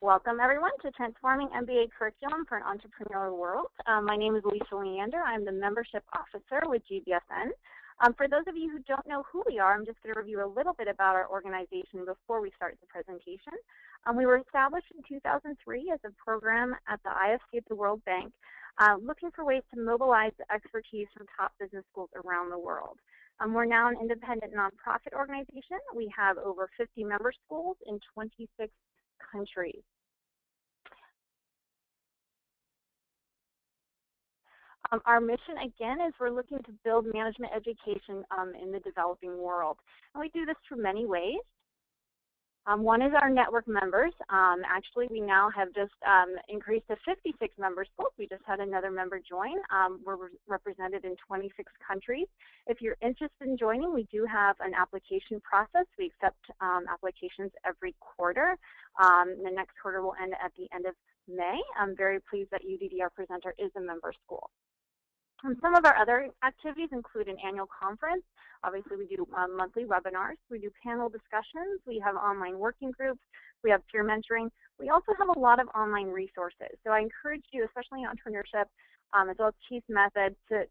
Welcome, everyone, to Transforming MBA Curriculum for an Entrepreneurial World. My name is Lisa Leander. I'm the Membership Officer with GBSN. For those of you who don't know who we are, I'm just going to review a little bit about our organization before we start the presentation. We were established in 2003 as a program at the IFC at the World Bank, looking for ways to mobilize the expertise from top business schools around the world. We're now an independent nonprofit organization. We have over 50 member schools in 26 countries. Our mission, again, is we're looking to build management education in the developing world. And we do this through many ways. One is our network members. Actually, we now have just increased to 56 member schools. We just had another member join. We're represented in 26 countries. If you're interested in joining, we do have an application process. We accept applications every quarter. The next quarter will end at the end of May. I'm very pleased that UDD, our presenter, is a member school. Some of our other activities include an annual conference. Obviously, we do monthly webinars. We do panel discussions. We have online working groups. We have peer mentoring. We also have a lot of online resources. So I encourage you, especially in entrepreneurship, as well as Chief Method, to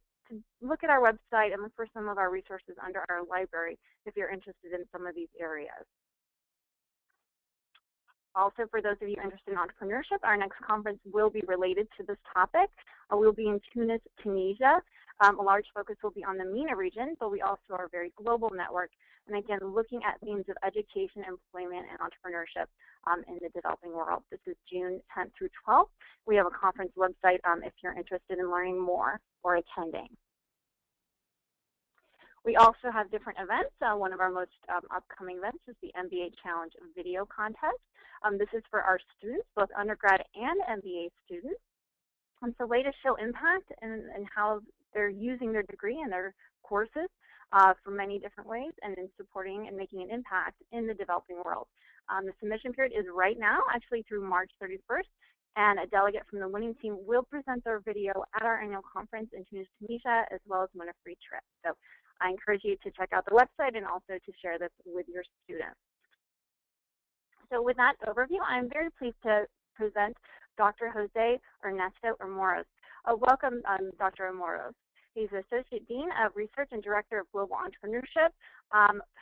look at our website and look for some of our resources under our library if you're interested in some of these areas. Also, for those of you interested in entrepreneurship, our next conference will be related to this topic. We'll be in Tunis, Tunisia. A large focus will be on the MENA region, but we also are a very global network. And again, looking at themes of education, employment, and entrepreneurship in the developing world. This is June 10th through 12th. We have a conference website if you're interested in learning more or attending. We also have different events. One of our most upcoming events is the MBA Challenge video contest. This is for our students, both undergrad and MBA students. It's a way to show impact and how they're using their degree and their courses for many different ways and in supporting and making an impact in the developing world. The submission period is right now, actually through March 31st, and a delegate from the winning team will present their video at our annual conference in Tunis, Tunisia, as well as win a free trip. So I encourage you to check out the website and also to share this with your students. So with that overview, I'm very pleased to present Dr. José Ernesto Amorós. Welcome, Dr. Amorós. He's Associate Dean of Research and Director of Global Entrepreneurship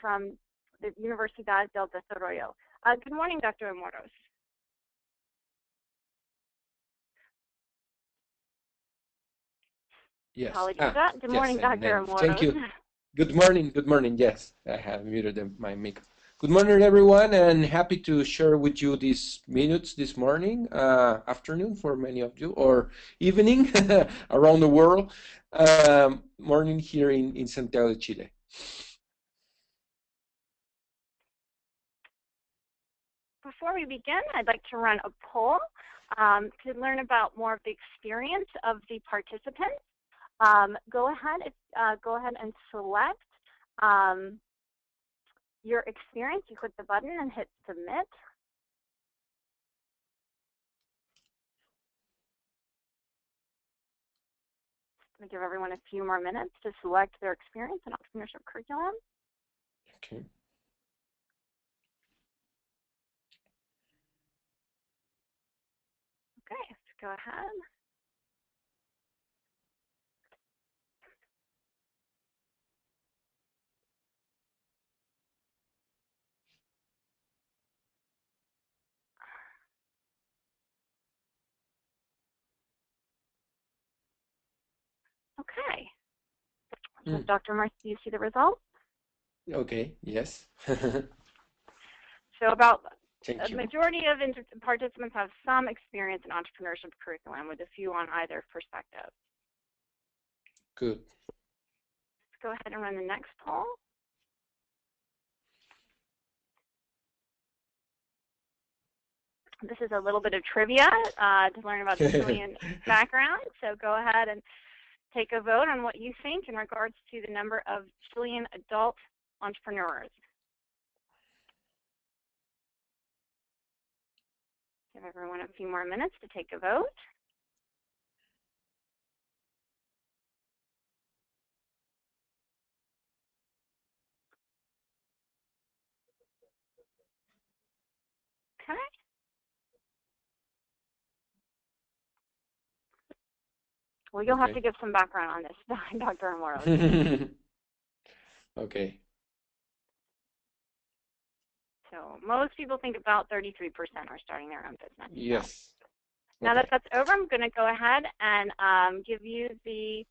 from the Universidad de Desarrollo. Good morning, Dr. Amorós. Yes. Apologies for that. Good morning, yes, Dr. Amorós. Thank you. Good morning. Good morning. Yes, I have muted my mic. Good morning, everyone, and happy to share with you these minutes this morning, afternoon for many of you, or evening around the world, morning here in Santiago, Chile. Before we begin, I'd like to run a poll to learn about more of the experience of the participants. Go ahead and select your experience. You click the button and hit submit. I'm going to give everyone a few more minutes to select their experience in entrepreneurship curriculum. Okay. Okay, let's go ahead. Okay. So Dr. Marcy, do you see the results? Okay, yes. So about Thank you. a majority of participants have some experience in entrepreneurship curriculum, with a few on either perspective. Good. Let's go ahead and run the next poll. This is a little bit of trivia to learn about the Chilean background. So go ahead and take a vote on what you think in regards to the number of Chilean adult entrepreneurs. Give everyone a few more minutes to take a vote. Okay. Well, you'll have to give some background on this, Dr. Amorós. Okay. So most people think about 33% are starting their own business. Yes. So, now that that's over, I'm going to go ahead and give you the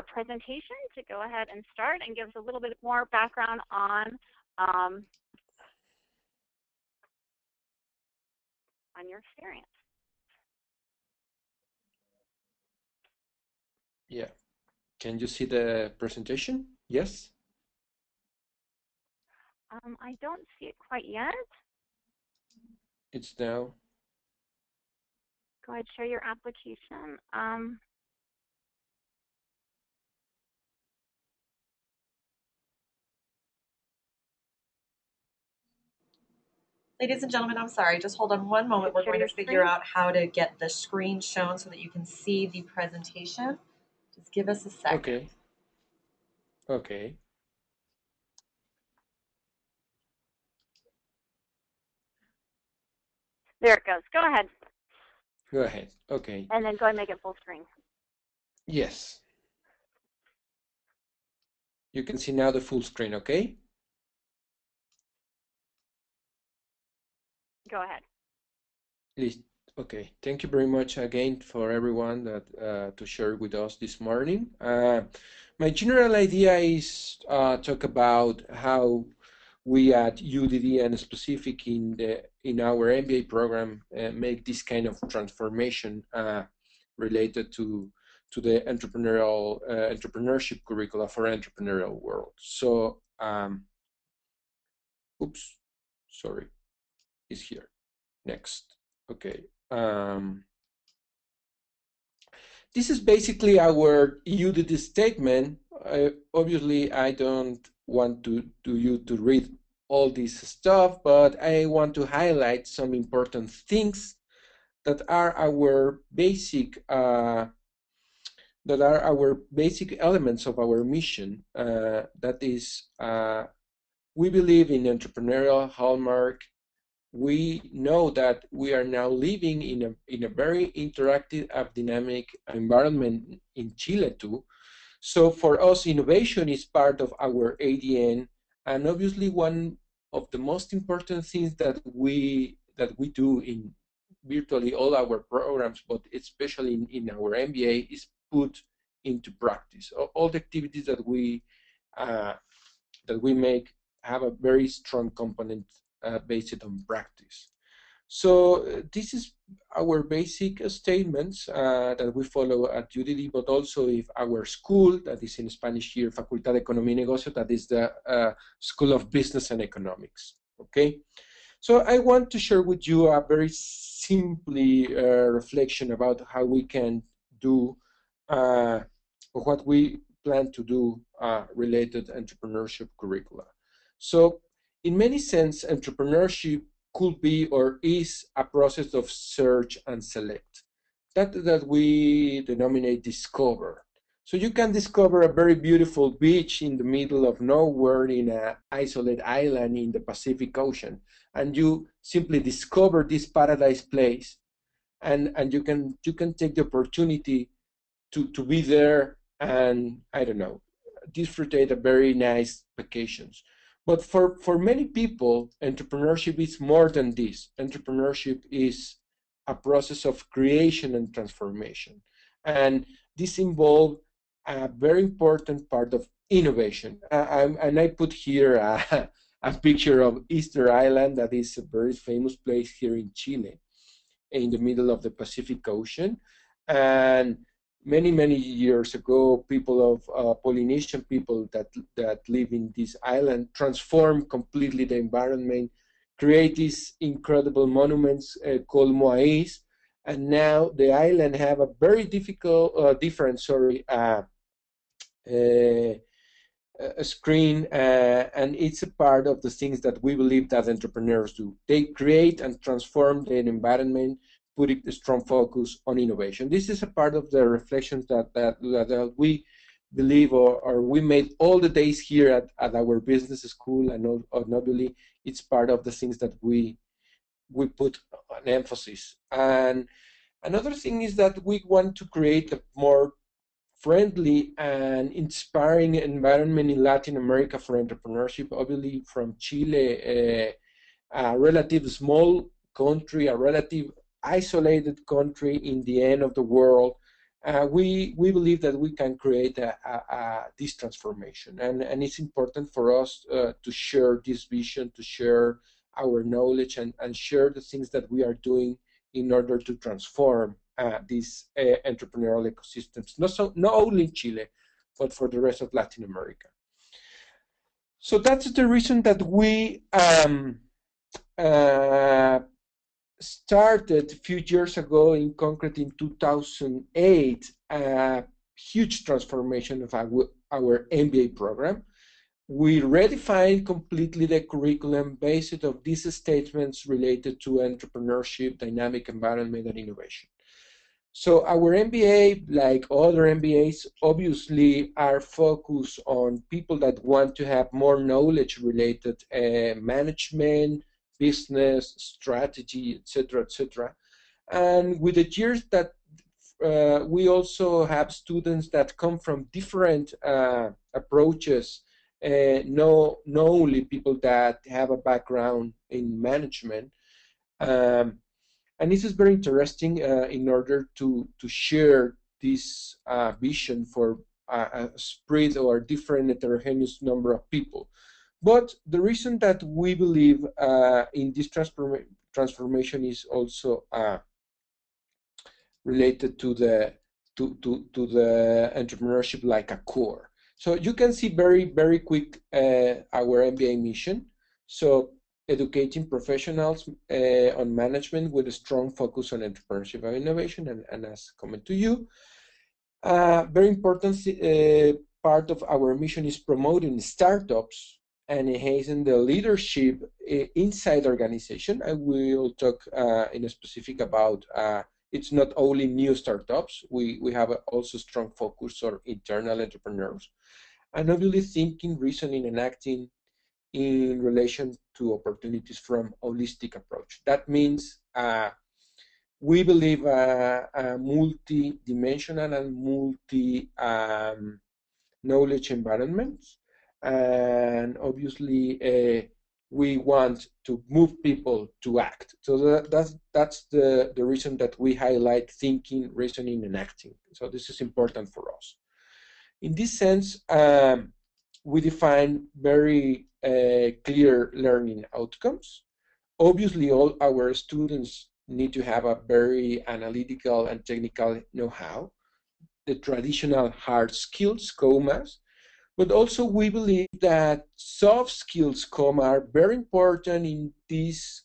presentation to go ahead and start and give us a little bit more background on your experience. Yeah. Can you see the presentation? Yes? I don't see it quite yet. It's now. Go ahead, share your application. Ladies and gentlemen, I'm sorry, just hold on one moment. We're going to figure out how to get the screen shown so that you can see the presentation. Just give us a second. Okay. Okay. There it goes. Go ahead. Go ahead. Okay. And then go ahead and make it full screen. Yes. You can see now the full screen, okay? Go ahead. Please. Okay. Thank you very much again for everyone that to share with us this morning. My general idea is talk about how we at UDD and specific in our MBA program make this kind of transformation related to the entrepreneurship curricula for entrepreneurial world. So, oops, sorry, it's here. Next. Okay. This is basically our UDD statement. Obviously, I don't want you to read all this stuff, but I want to highlight some important things that are our basic elements of our mission. That is, we believe in entrepreneurial hallmark. We know that we are now living in a very interactive and dynamic environment in Chile too. So for us, innovation is part of our ADN, and obviously one of the most important things that we do in virtually all our programs, but especially in our MBA, is put into practice. All the activities that we make have a very strong component based on practice. So this is our basic statements that we follow at UDD, but also if our school, that is in Spanish here, Facultad de Economía y Negocio, that is the School of Business and Economics, okay? So I want to share with you a very simply reflection about how we can do what we plan to do related entrepreneurship curricula. So in many sense, entrepreneurship could be or is a process of search and select. That we denominate discover. So you can discover a very beautiful beach in the middle of nowhere in an isolated island in the Pacific Ocean, and you simply discover this paradise place, and you can take the opportunity to be there and, I don't know, disfrutate a very nice vacations. But for many people, entrepreneurship is more than this. Entrepreneurship is a process of creation and transformation. And this involves a very important part of innovation. And I put here a picture of Easter Island, that is a very famous place here in Chile, in the middle of the Pacific Ocean. And many years ago, people of Polynesian people that live in this island transformed completely the environment, create these incredible monuments called moais, and now the island have a very different screen, and it's a part of the things that we believe that entrepreneurs do. They create and transform their environment, putting a strong focus on innovation. This is a part of the reflections that we believe or we made all the days here at our business school, and obviously it's part of the things that we put an emphasis. And another thing is that we want to create a more friendly and inspiring environment in Latin America for entrepreneurship. Obviously, from Chile, a relative small country, a relative isolated country in the end of the world, we believe that we can create this transformation, and it's important for us to share this vision, to share our knowledge, and share the things that we are doing in order to transform these entrepreneurial ecosystems, not only in Chile, but for the rest of Latin America. So that's the reason that we started a few years ago, in concrete in 2008, a huge transformation of our MBA program. We redefined completely the curriculum based on these statements related to entrepreneurship, dynamic environment, and innovation. So our MBA, like other MBAs, obviously are focused on people that want to have more knowledge related management, business, strategy, etc., etc. And with the years that we also have students that come from different approaches, not only people that have a background in management. And this is very interesting in order to share this vision for a spread or different heterogeneous number of people. But the reason that we believe in this transformation is also related to the entrepreneurship like a core. So you can see very quick our MBA mission. So educating professionals on management with a strong focus on entrepreneurship and innovation, and as comment to you, very important part of our mission is promoting startups and enhancing the leadership inside the organization. I will talk in a specific about it's not only new startups, we have also strong focus on internal entrepreneurs, and obviously thinking, reasoning, and acting in relation to opportunities from holistic approach. That means we believe a multi-dimensional and multi-knowledge environments, and obviously we want to move people to act. So that's the reason that we highlight thinking, reasoning, and acting. So this is important for us. In this sense, we define very clear learning outcomes. Obviously, all our students need to have a very analytical and technical know-how, the traditional hard skills, commas, but also we believe that soft skills, comma, are very important in this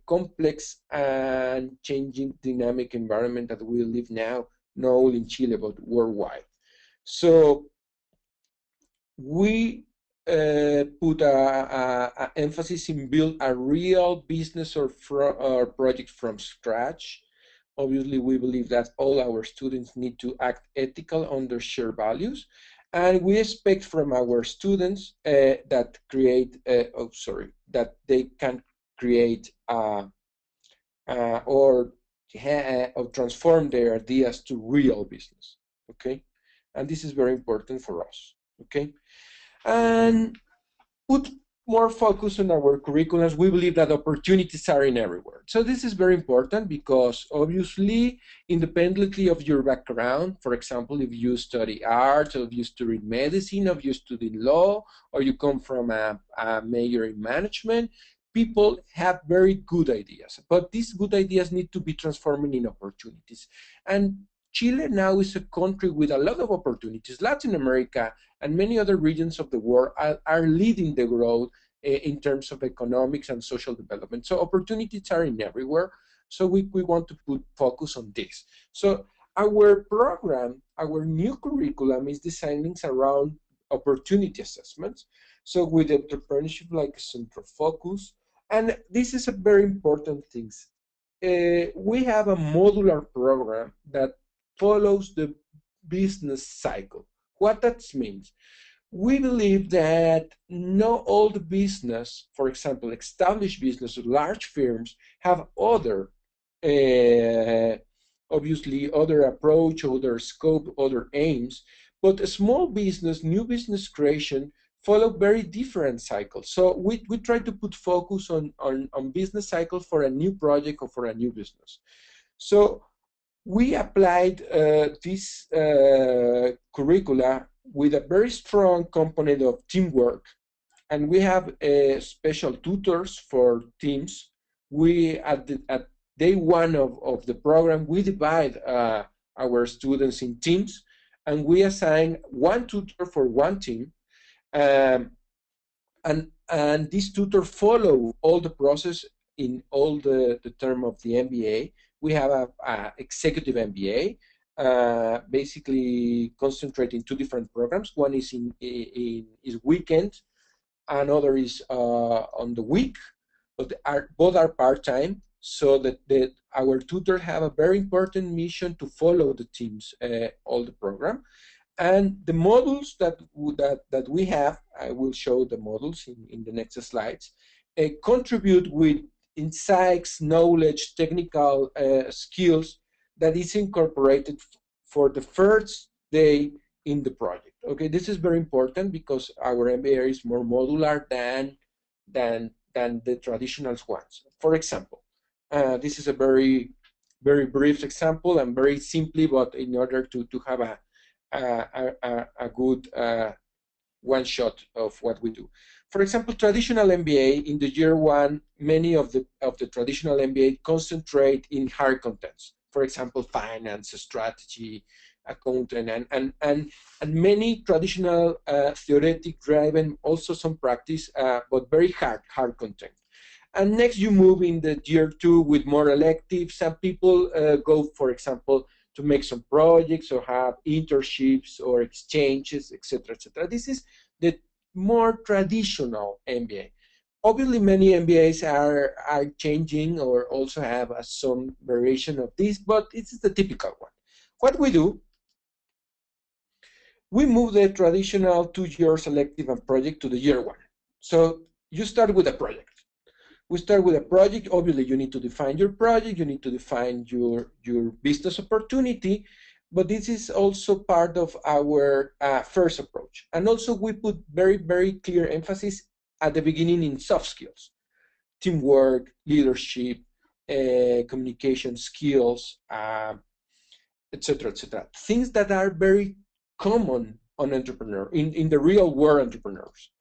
complex and changing dynamic environment that we live now, not only in Chile, but worldwide. So we put a emphasis in build a real business or project from scratch. Obviously, we believe that all our students need to act ethical on their shared values, and we expect from our students that create, that they can create or transform their ideas to real business. Okay, and this is very important for us. Okay. And put more focus on our curriculums. We believe that opportunities are in everywhere. So this is very important because obviously, independently of your background, for example, if you study art, or if you study medicine, or if you study law, or you come from a major in management, people have very good ideas. But these good ideas need to be transformed in opportunities. And Chile now is a country with a lot of opportunities. Latin America and many other regions of the world are leading the growth in terms of economics and social development. So opportunities are in everywhere. So we want to put focus on this. So our program, our new curriculum is designing around opportunity assessments. So with entrepreneurship like a central focus, and this is a very important thing. We have a modular program that follows the business cycle. What that means? We believe that not all the business, for example, established business or large firms, have other obviously other approach, other scope, other aims. But a small business, new business creation, follow very different cycles. So we try to put focus on business cycles for a new project or for a new business. So we applied this curricula with a very strong component of teamwork, and we have special tutors for teams. We at day one of the program, we divide our students in teams, and we assign one tutor for one team, and this tutor follow all the process in all the term of the MBA. We have a executive MBA, basically concentrating two different programs. One is is weekend, another is on the week, but both are part-time, so that our tutors have a very important mission to follow the teams all the program. And the models that we have, I will show the models in the next slides, contribute with insights, knowledge, technical skills that is incorporated for the first day in the project. Okay, this is very important because our MBA is more modular than the traditional ones. For example, this is a very brief example and very simply, but in order to have a good one shot of what we do. For example, traditional MBA in the year one, many of the traditional MBA concentrate in hard contents. For example, finance, strategy, accounting, and many traditional theoretic driven, also some practice, but very hard content. And next you move in the year two with more electives. Some people go, for example, to make some projects or have internships or exchanges, etc., etc. This is the more traditional MBA. Obviously, many MBAs are changing or also have some variation of this, but this is the typical one. What we do, we move the traditional 2 years elective and project to the year one. So you start with a project. We start with a project. Obviously, you need to define your project. You need to define your business opportunity. But this is also part of our first approach. And also, we put very clear emphasis at the beginning in soft skills, teamwork, leadership, communication skills, etc., etc. Things that are very common on entrepreneur in the real world entrepreneurs.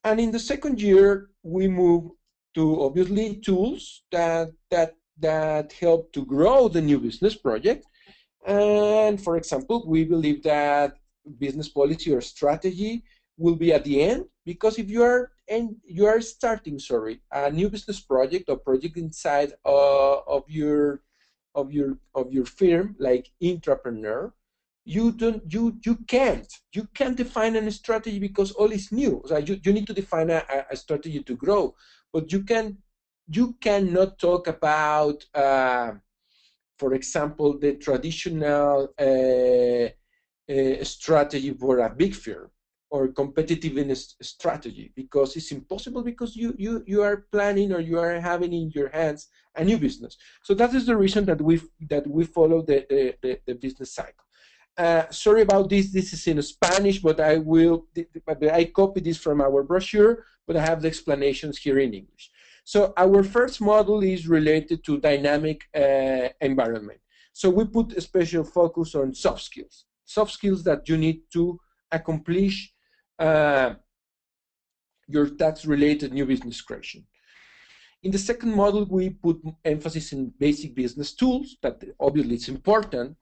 And in the second year, we move to obviously tools that help to grow the new business project. And for example, we believe that business policy or strategy will be at the end, because if you are starting a new business project or project inside of your firm, like entrepreneur, you can't define a strategy because all is new. So you need to define a strategy to grow, but you cannot talk about, for example, the traditional strategy for a big firm or competitiveness strategy, because it's impossible, because you are planning or you are having in your hands a new business. So that is the reason that we follow the business cycle. Sorry about this. This is in Spanish, but I copied this from our brochure, but I have the explanations here in English. So our first model is related to dynamic environment. So we put a special focus on soft skills that you need to accomplish your tax-related new business creation. In the second model, we put emphasis in basic business tools that obviously it's important.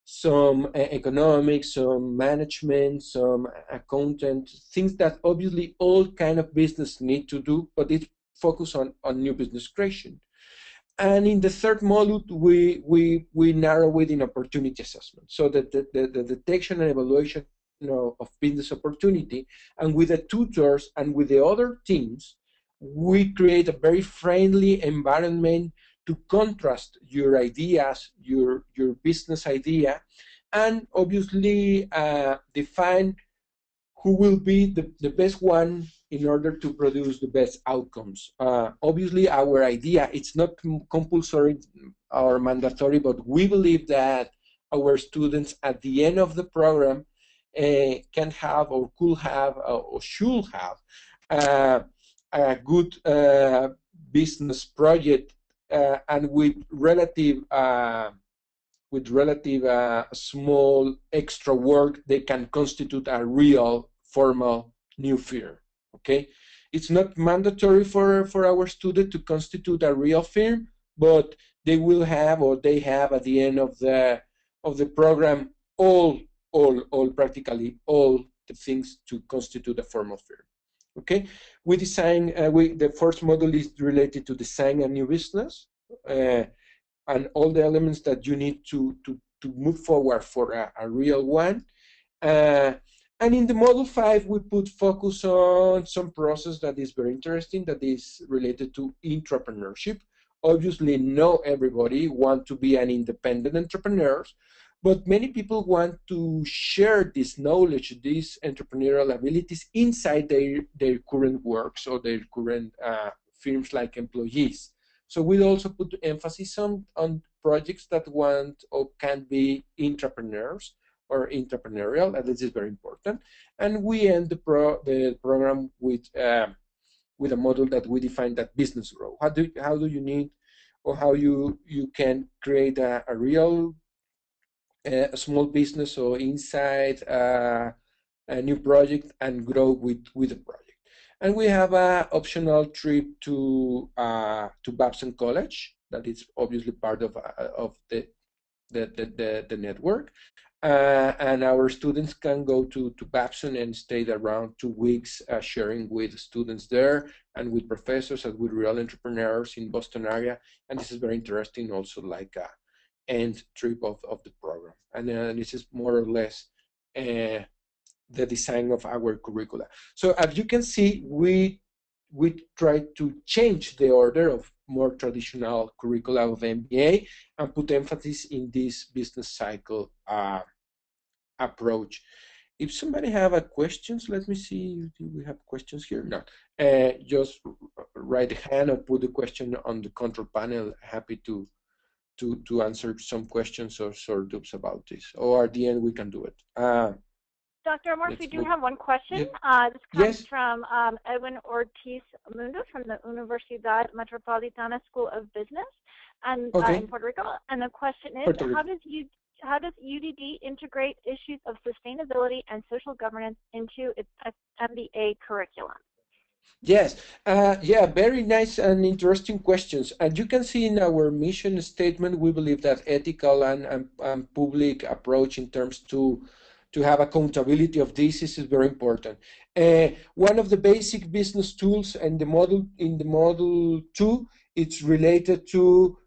Some economics, some management, some accountant, things that obviously all kind of business need to do, but it focus on new business creation. And in the third module, we narrow it in opportunity assessment, so that the detection and evaluation of business opportunity, and with the tutors and with the other teams, we create a very friendly environment to contrast your ideas, your business idea, and obviously define who will be the best one in order to produce the best outcomes. Obviously, our idea, it's not compulsory or mandatory, but we believe that our students at the end of the program can have or could have or should have a good business project and with relative small extra work, they can constitute a real formal new firm. Okay, it's not mandatory for our student to constitute a real firm, but they will have, or they have at the end of the program, practically all the things to constitute a formal firm. Okay, we design. The first module is related to design a new business. And all the elements that you need to move forward for a real one. And in the module 5, we put focus on some process that is very interesting, that is related to entrepreneurship. Obviously, not everybody want to be an independent entrepreneur, but many people want to share this knowledge, these entrepreneurial abilities inside their current works or their current firms like employees. So we also put emphasis on projects that want or can be entrepreneurs or entrepreneurial, and this is very important. And we end the program with a model that we define that business growth. How do you need, or how you can create a real small business or inside a new project and grow with the project. And we have an optional trip to Babson College that is obviously part of the network. And our students can go to Babson and stay around 2 weeks sharing with students there and with professors and with real entrepreneurs in Boston area. And this is very interesting, also like a end trip of the program. And this is more or less the design of our curricula. So as you can see, we try to change the order of more traditional curricula of MBA and put emphasis in this business cycle approach. If somebody have a questions, let me see, do we have questions here? No. Just raise a hand or put the question on the control panel. Happy to answer some questions or sort of about this. Or at the end, we can do it. Dr. Amorós, we do have one question. Yeah. This comes from Edwin Ortiz Mundo from the Universidad Metropolitana School of Business and in Puerto Rico. And the question is, how does UDD integrate issues of sustainability and social governance into its MBA curriculum? Yes, yeah, very nice and interesting questions. And you can see in our mission statement, we believe that ethical and public approach in terms to have accountability of this is very important. One of the basic business tools in the module 2, it's related to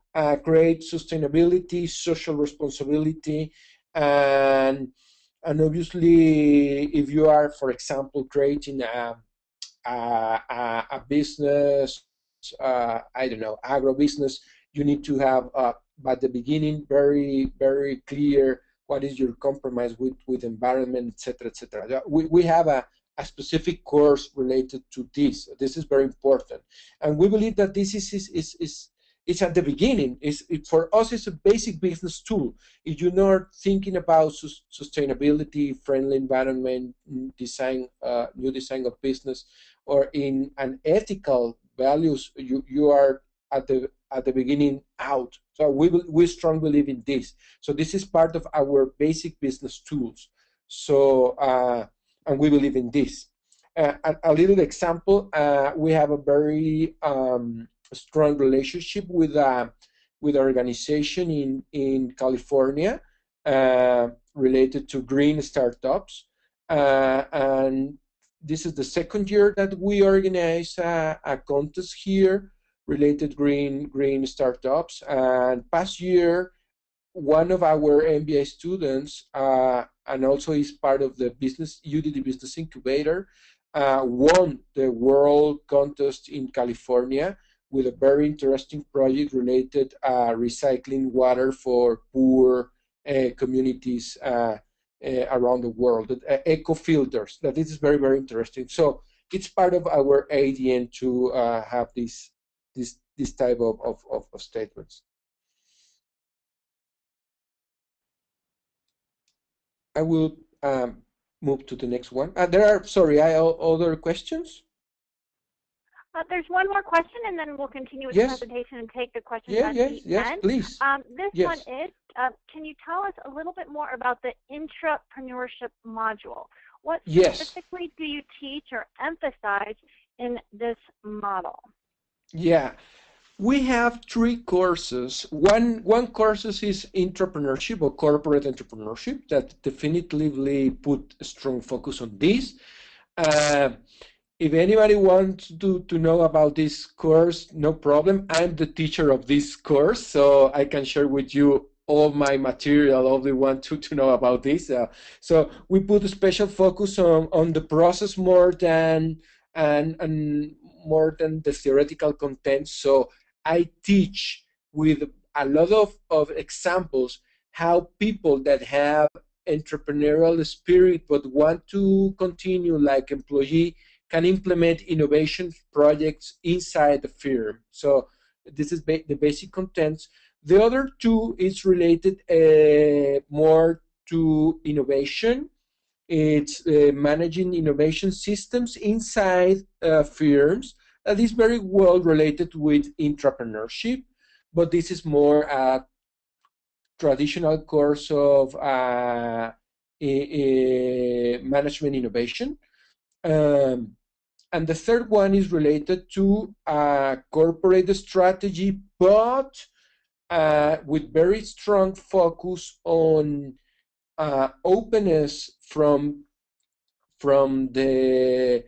create sustainability, social responsibility, and obviously, if you are, for example, creating a business, I don't know, agro business, you need to have by the beginning very, very clear what is your compromise with environment, etc., etc. We have a specific course related to this. This is very important, and we believe that this is at the beginning. For us, it's a basic business tool. If you're not thinking about sustainability, friendly environment, design, new design of business, or in an ethical values, you are at the beginning out. So we strongly believe in this. So this is part of our basic business tools. So and we believe in this. A little example: we have a very strong relationship with an organization in California related to green startups, and this is the second year that we organize a contest here related green startups. And past year, one of our MBA students, and also is part of the UDD Business Incubator, won the world contest in California with a very interesting project related recycling water for poor communities around the world, eco filters. That is very, very interesting. So it's part of our ADN to have this type of statements. I will move to the next one. There are, sorry, other questions? There's one more question, and then we'll continue with the presentation and take the questions at the end. Yes, please. This one is, can you tell us a little bit more about the entrepreneurship module? What specifically do you teach or emphasize in this model? Yeah, we have 3 courses. One course is entrepreneurship or corporate entrepreneurship that definitively put a strong focus on this. If anybody wants to know about this course, no problem. I'm the teacher of this course, so I can share with you all my material, all they want to know about this. So we put a special focus on the process more than more than the theoretical content. So I teach with a lot of examples how people that have entrepreneurial spirit but want to continue like employee can implement innovation projects inside the firm. So this is the basic contents. The other 2 is related more to innovation. It's managing innovation systems inside firms. That is very well related with entrepreneurship, but this is more a traditional course of management innovation. And the third one is related to corporate strategy, but with very strong focus on openness from the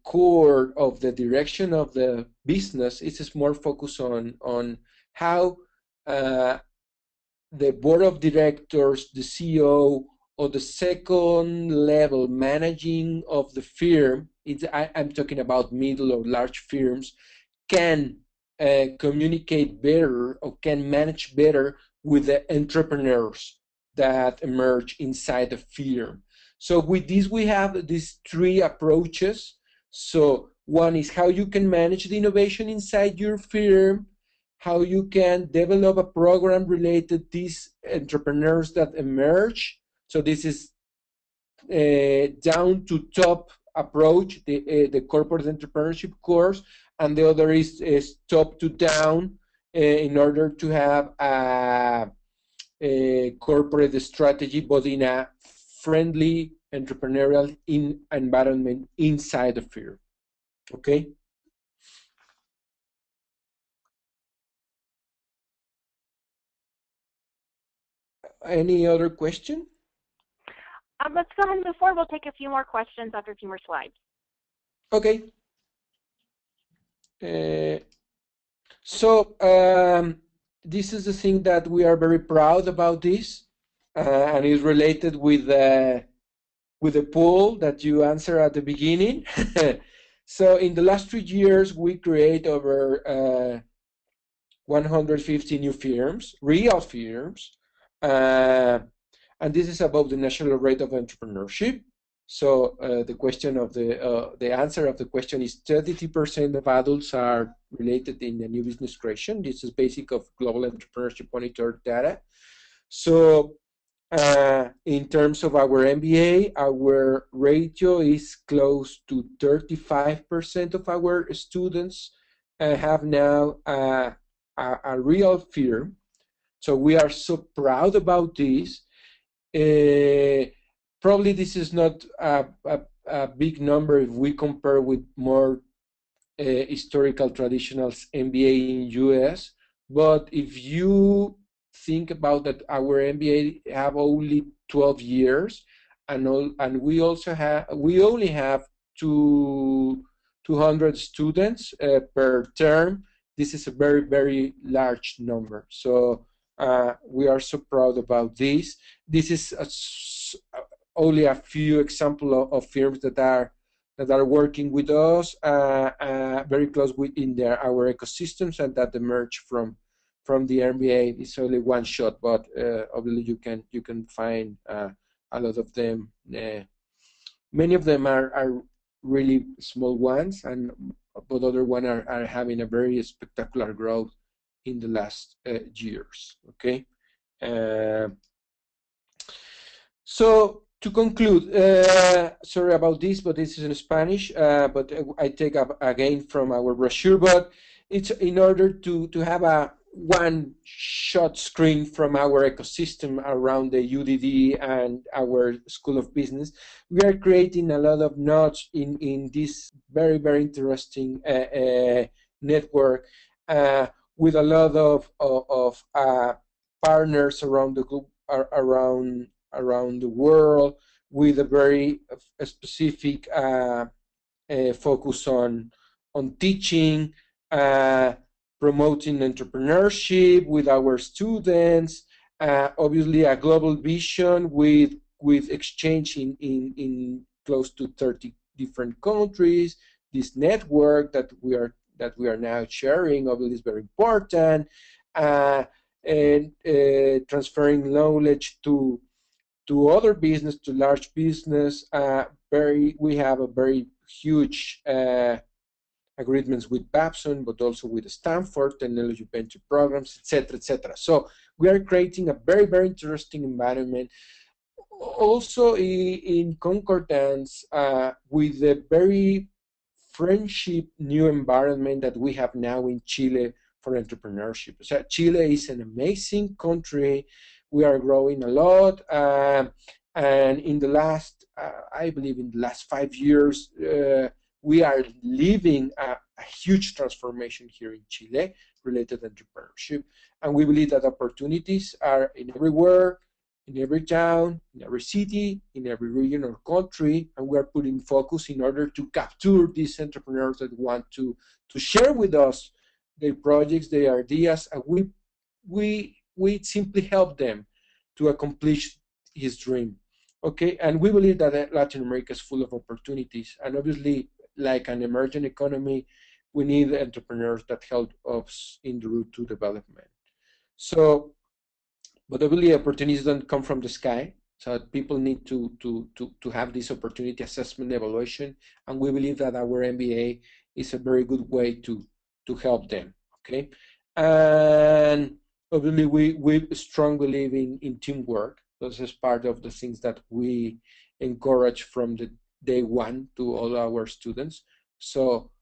core of the direction of the business. It's more focused on how the board of directors, the CEO, or the second level managing of the firm, I'm talking about middle or large firms, can communicate better or can manage better with the entrepreneurs that emerge inside the firm. So with this, we have these 3 approaches. So one is how you can manage the innovation inside your firm, how you can develop a program related to these entrepreneurs that emerge. So this is down to top approach, the corporate entrepreneurship course, and the other is top to down in order to have a corporate strategy, but in a friendly entrepreneurial environment inside the firm. Okay. Any other question? Let's go ahead and move forward. We'll take a few more questions after a few more slides. Okay. This is the thing that we are very proud about this, and is related with the poll that you answered at the beginning. So in the last 3 years, we create over 150 new firms, real firms, and this is above the national rate of entrepreneurship. So the question of the answer of the question is 33% of adults are related in the new business creation. This is basic of global entrepreneurship monitor data. So in terms of our MBA, our ratio is close to 35% of our students have now a real firm. So we are so proud about this. Probably this is not a big number if we compare with more historical traditional MBA in US, but if you think about that, our MBA have only 12 years, and we only have 200 students per term. This is a very, very large number. So we are so proud about this. This is only a few examples of firms that are working with us very close within our ecosystems, and that emerge from the MBA. It's only one shot, but obviously you can find a lot of them. Many of them are really small ones, but other ones are having a very spectacular growth in the last years. Okay. So to conclude, sorry about this, but this is in Spanish, but I take up again from our brochure, but it's in order to have a one-shot screen from our ecosystem around the UDD and our School of Business. We are creating a lot of nodes in this very, very interesting network with a lot of partners around the group, around the world, with a very specific focus on teaching, promoting entrepreneurship with our students, obviously a global vision with exchange in close to 30 different countries. This network that we are now sharing obviously is very important, and transferring knowledge to other business, to large business. We have a very huge agreements with Babson, but also with Stanford, technology venture programs, etc., etc. So we are creating a very, very interesting environment, also in concordance with the very friendship new environment that we have now in Chile for entrepreneurship. So Chile is an amazing country. We are growing a lot, and in the last, I believe, in the last 5 years, we are living a huge transformation here in Chile related to entrepreneurship, and we believe that opportunities are in everywhere, in every town, in every city, in every region or country, and we are putting focus in order to capture these entrepreneurs that want to share with us their projects, their ideas, and we simply help them to accomplish his dream. Okay, and we believe that Latin America is full of opportunities, and obviously, like an emerging economy, we need entrepreneurs that help us in the route to development. So, but obviously, opportunities don't come from the sky. So people need to have this opportunity assessment evaluation, and we believe that our MBA is a very good way to help them. Okay, and obviously we strongly believe in teamwork. This is part of the things that we encourage from the day one to all our students. So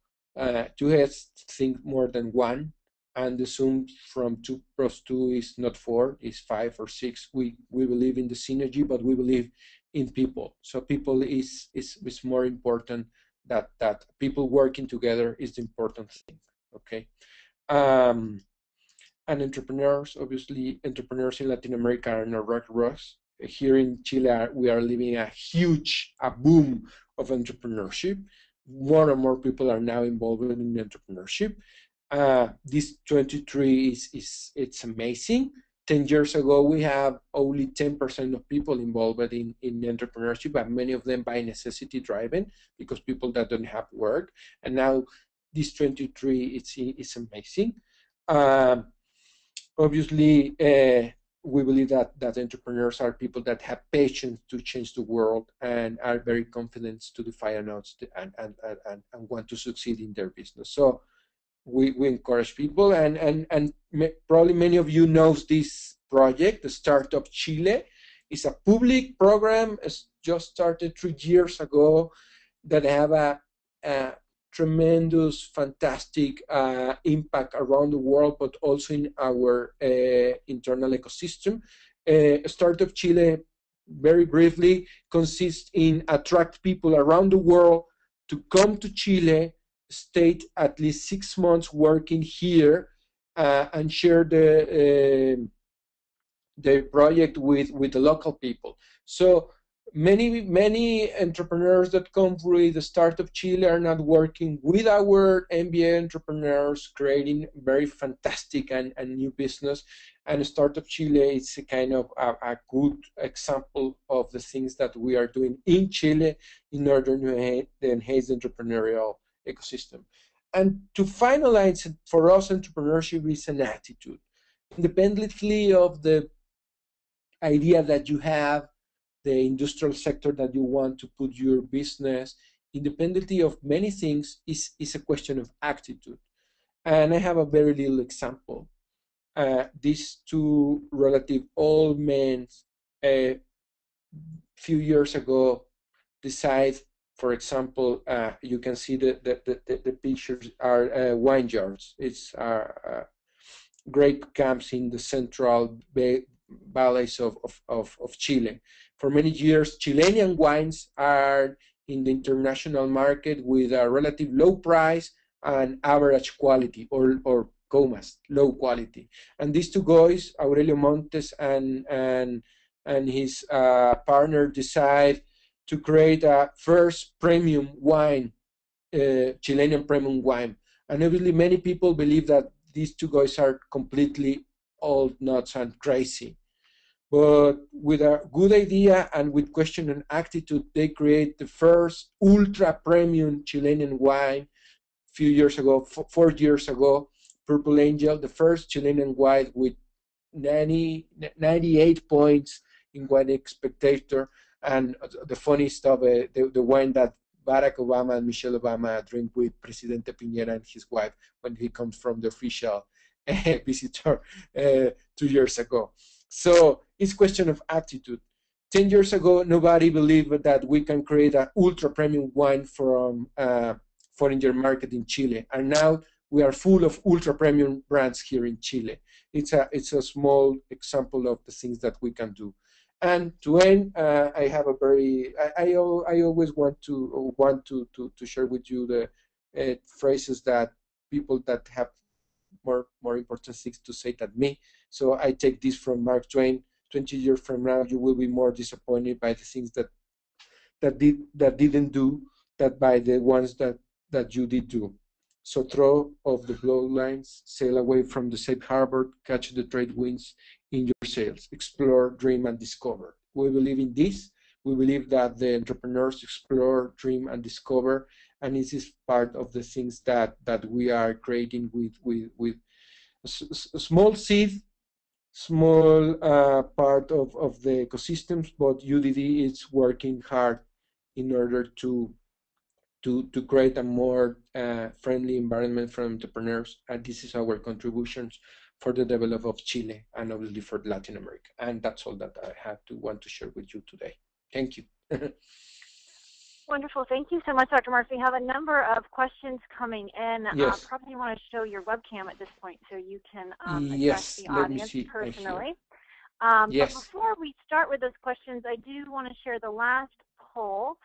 two heads think more than one, and the sum from 2 plus 2 is not 4, is 5 or 6. We believe in the synergy, but we believe in people. So people is more important. That people working together is the important thing. Okay. And entrepreneurs, obviously, entrepreneurs in Latin America are not regulars. Here in Chile, we are living a boom of entrepreneurship. More and more people are now involved in entrepreneurship. This 23 it's amazing. 10 years ago, we have only 10% of people involved in entrepreneurship, but many of them by necessity driven, because people that don't have work. And now this 23, it's amazing. Obviously, we believe that entrepreneurs are people that have patience to change the world and are very confident to defy odds and want to succeed in their business. So we encourage people, and probably many of you knows this project, the Startup Chile. It's a public program. It's just started 3 years ago, that have a tremendous, fantastic impact around the world, but also in our internal ecosystem. Startup Chile, very briefly, consists in attract people around the world to come to Chile, stay at least 6 months working here, and share the project with the local people. So many entrepreneurs that come through the Startup Chile are not working with our MBA entrepreneurs, creating very fantastic and new business. And Startup Chile is a kind of a good example of the things that we are doing in Chile in order to enhance the entrepreneurial ecosystem. And to finalize, for us, entrepreneurship is an attitude. Independently of the idea that you have, the industrial sector that you want to put your business, independently of many things, is a question of attitude. And I have a very little example. These two relative old men a few years ago decide, for example, you can see the pictures are wine jars. It's grape camps in the central valleys of Chile. For many years, Chilean wines are in the international market with a relative low price and average quality, or comas, low quality. And these two guys, Aurelio Montes and his partner, decide to create a first premium wine, Chilean premium wine. And obviously many people believe that these two guys are completely old nuts and crazy. But with a good idea and with question and attitude, they create the first ultra premium Chilean wine a few years ago, 4 years ago, Purple Angel, the first Chilean wine with 98 points in Wine Spectator. And the funny stuff, the wine that Barack Obama and Michelle Obama drink with Presidente Piñera and his wife when he comes from the official visitor 2 years ago. So it's question of attitude. 10 years ago, nobody believed that we can create an ultra premium wine from foreign market in Chile. And now we are full of ultra premium brands here in Chile. It's a small example of the things that we can do. And to end, I have a very, I always want to share with you the phrases that people that have more important things to say than me. So I take this from Mark Twain. 20 years from now, you will be more disappointed by the things that didn't do than by the ones that you did do. So throw off the bloodlines, sail away from the safe harbor, catch the trade winds in your sails, explore, dream, and discover. We believe in this. We believe that the entrepreneurs explore, dream, and discover, and this is part of the things that we are creating with a small seed, small part of the ecosystems, but UDD is working hard in order to create a more friendly environment for entrepreneurs, and this is our contributions for the development of Chile and obviously for Latin America. And that's all that I want to share with you today. Thank you. Wonderful. Thank you so much, Dr. Murphy. We have a number of questions coming in. Yes. Probably want to show your webcam at this point so you can yes, address the audience personally. Yes. But before we start with those questions, I do want to share the last poll.